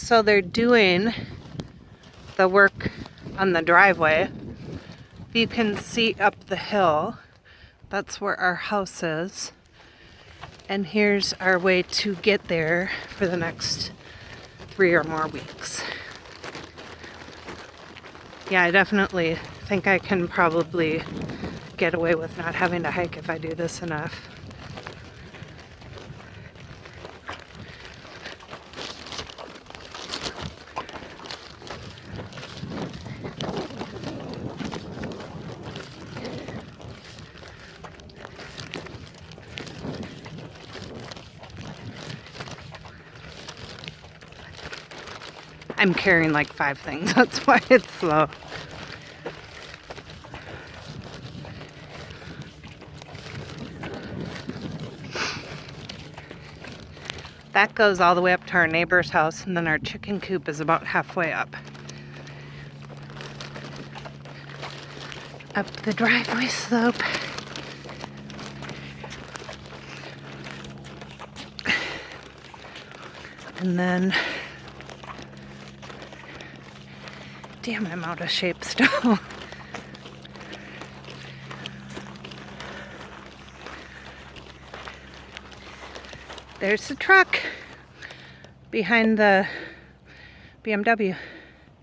So they're doing the work on the driveway. You can see up the hill. That's where our house is. And here's our way to get there for the next 3 or more weeks. Yeah, I definitely think I can probably get away with not having to hike if I do this enough. I'm carrying like 5 things, that's why it's slow. That goes all the way up to our neighbor's house, and then our chicken coop is about halfway up. Up the driveway slope. And then, damn, I'm out of shape still. There's the truck behind the BMW.